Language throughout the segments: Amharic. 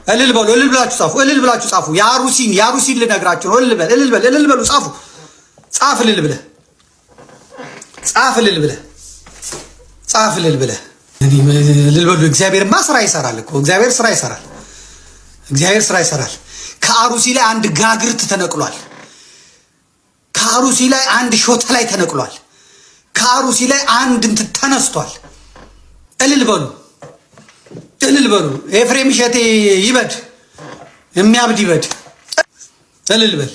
እልል በሉ፣ እልል ብላችሁ ጻፉ፣ እልል ብላችሁ ጻፉ። ያሩሲን ልነግራችሁ ነው። እልል በሉ፣ ጻፉ፣ ጻፍ፣ እልል ብለህ ጻፍ፣ እልል ብለህ ጻፍ፣ እልል ብለህ እልል በሉ። እግዚአብሔርማ ስራ ይሰራል እኮ እግዚአብሔር ስራ ይሰራል። እግዚአብሔር ስራ ይሰራል። ከአሩሲ ላይ አንድ ጋግርት ተነቅሏል። ከአሩሲ ላይ አንድ ሾተ ላይ ተነቅሏል። ከአሩሲ ላይ አንድ እንትን ተነስቷል። እልል በሉ፣ እልል በሉ። ኤፍሬም እሸቴ ይበድ፣ የሚያብድ ይበድ። እልል በል።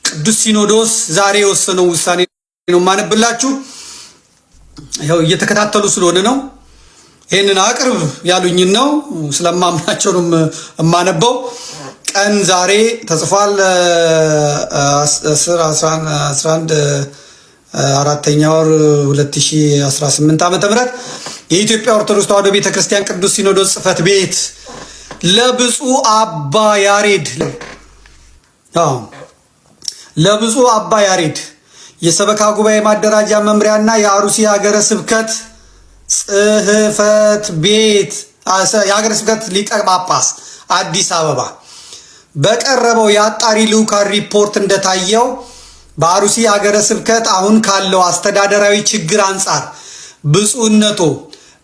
ቅዱስ ሲኖዶስ ዛሬ የወሰነው ውሳኔ ነው የማነብላችሁ። ያው እየተከታተሉ ስለሆነ ነው። ይህንን አቅርብ ያሉኝን ነው ስለማምናቸው ነው የማነበው። ቀን ዛሬ ተጽፏል 11 4ኛ ወር 2018 ዓ.ም የኢትዮጵያ ኦርቶዶክስ ተዋሕዶ ቤተክርስቲያን ቅዱስ ሲኖዶስ ጽሕፈት ቤት ለብፁዕ አባ ያሬድ ለብፁዕ አባ ያሬድ የሰበካ ጉባኤ ማደራጃ መምሪያና የአሩሲ ሀገረ ስብከት ጽሕፈት ቤት የሀገረ ስብከት ሊቀ ጳጳስ አዲስ አበባ በቀረበው የአጣሪ ልዑካን ሪፖርት እንደታየው በአሩሲ ሀገረ ስብከት አሁን ካለው አስተዳደራዊ ችግር አንጻር ብፁዕነቶ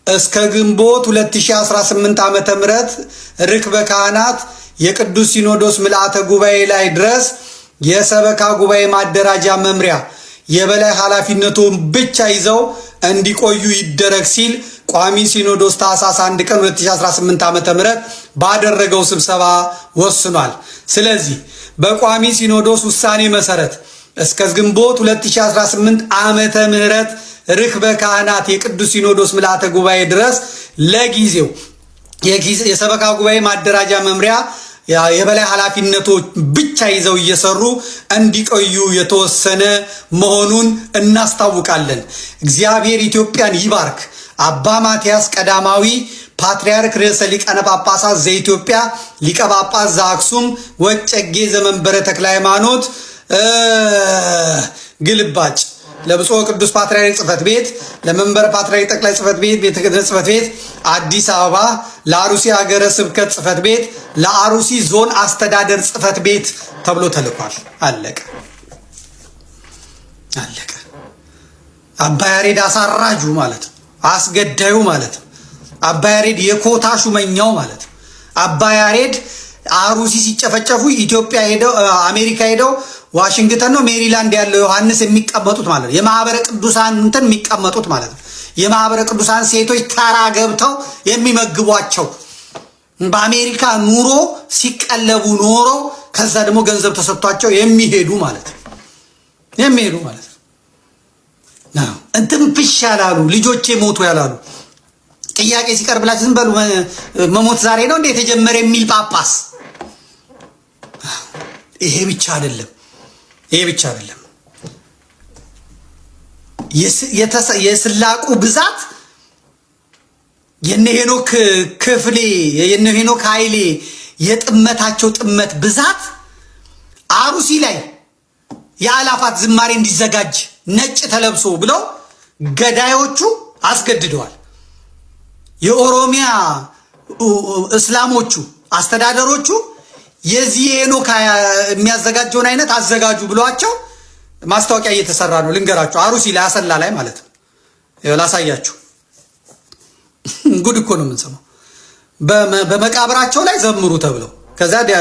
እስከ ግንቦት 2018 ዓመተ ምህረት ርክበ ካህናት የቅዱስ ሲኖዶስ ምልአተ ጉባኤ ላይ ድረስ የሰበካ ጉባኤ ማደራጃ መምሪያ የበላይ ኃላፊነቱን ብቻ ይዘው እንዲቆዩ ይደረግ ሲል ቋሚ ሲኖዶስ ታኅሳስ 1 ቀን 2018 ዓመተ ምህረት ባደረገው ስብሰባ ወስኗል። ስለዚህ በቋሚ ሲኖዶስ ውሳኔ መሰረት እስከ ግንቦት 2018 ዓመተ ምህረት ርክበ ካህናት የቅዱስ ሲኖዶስ ምልአተ ጉባኤ ድረስ ለጊዜው የሰበካ ጉባኤ ማደራጃ መምሪያ የበላይ ኃላፊነቶች ብቻ ይዘው እየሰሩ እንዲቆዩ የተወሰነ መሆኑን እናስታውቃለን። እግዚአብሔር ኢትዮጵያን ይባርክ። አባ ማትያስ ቀዳማዊ ፓትርያርክ ርዕሰ ሊቃነ ጳጳሳት ዘኢትዮጵያ ሊቀ ጳጳስ ዘአክሱም ወጨጌ ዘመንበረ ተክለ ሃይማኖት ግልባጭ ለብፁዕ ቅዱስ ፓትርያርክ ጽሕፈት ቤት፣ ለመንበረ ፓትርያርክ ጠቅላይ ጽሕፈት ቤት፣ ቤተ ክህነት ጽሕፈት ቤት አዲስ አበባ፣ ለአሩሲ ሀገረ ስብከት ጽሕፈት ቤት፣ ለአሩሲ ዞን አስተዳደር ጽሕፈት ቤት ተብሎ ተልኳል። አለቀ አለቀ። አባ ያሬድ አሳራጁ ማለት ነው፣ አስገዳዩ ማለት ነው። አባ ያሬድ የኮታ ሹመኛው ማለት ነው። አባ ያሬድ አሩሲ ሲጨፈጨፉ ኢትዮጵያ ሄደው አሜሪካ ሄደው ዋሽንግተን ነው ሜሪላንድ ያለው ዮሐንስ የሚቀመጡት ማለት ነው። የማህበረ ቅዱሳን እንትን የሚቀመጡት ማለት ነው። የማህበረ ቅዱሳን ሴቶች ተራ ገብተው የሚመግቧቸው በአሜሪካ ኑሮ ሲቀለቡ ኖሮ ከዛ ደግሞ ገንዘብ ተሰጥቷቸው የሚሄዱ ማለት ነው። የሚሄዱ ማለት ነው። እንትን ፍሽ ያላሉ ልጆቼ ሞቱ ያላሉ ጥያቄ ሲቀርብላችሁ ዝም በሉ መሞት ዛሬ ነው እንዴ የተጀመረ የሚል ጳጳስ። ይሄ ብቻ አይደለም። ይሄ ብቻ አይደለም። የስላቁ ብዛት የነ ሄኖክ ክፍሌ የነ ሄኖክ ኃይሌ የጥመታቸው ጥመት ብዛት አሩሲ ላይ የአላፋት ዝማሬ እንዲዘጋጅ ነጭ ተለብሶ ብለው ገዳዮቹ አስገድደዋል። የኦሮሚያ እስላሞቹ አስተዳደሮቹ የዚህ ሄኖክ የሚያዘጋጀውን አይነት አዘጋጁ ብሏቸው ማስታወቂያ እየተሰራ ነው። ልንገራችሁ፣ አሩሲ ላይ አሰላ ላይ ማለት ነው። ላሳያችሁ። ጉድ እኮ ነው የምንሰማው። በመቃብራቸው ላይ ዘምሩ ተብለው ከዛ